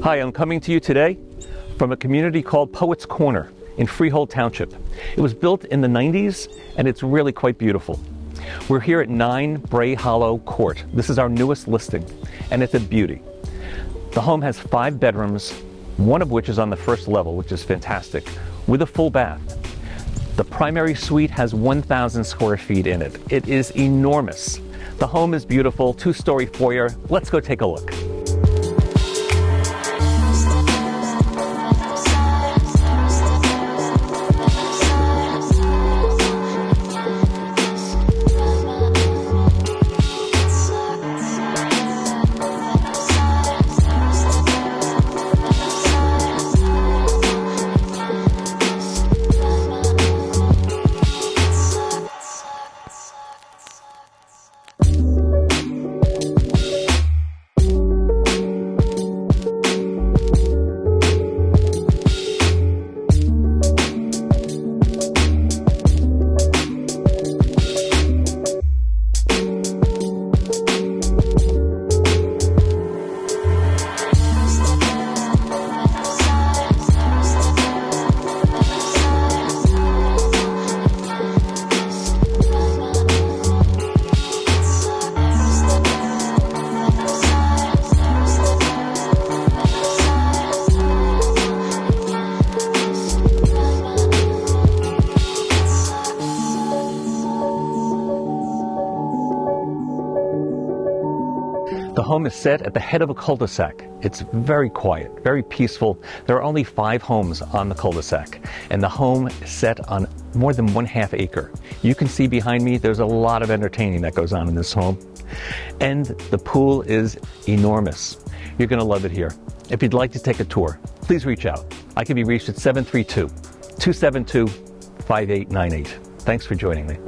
Hi, I'm coming to you today from a community called Poets Corner in Freehold Township. It was built in the 90s and it's really quite beautiful. We're here at 9 Bray Hollow Court. This is our newest listing and it's a beauty. The home has 5 bedrooms, one of which is on the first level, which is fantastic, with a full bath. The primary suite has 1,000 square feet in it. It is enormous. The home is beautiful, 2-story foyer. Let's go take a look. The home is set at the head of a cul-de-sac. It's very quiet, very peaceful. There are only 5 homes on the cul-de-sac, and the home is set on more than 1/2 acre. You can see behind me, there's a lot of entertaining that goes on in this home. And the pool is enormous. You're going to love it here. If you'd like to take a tour, please reach out. I can be reached at 732-272-5898. Thanks for joining me.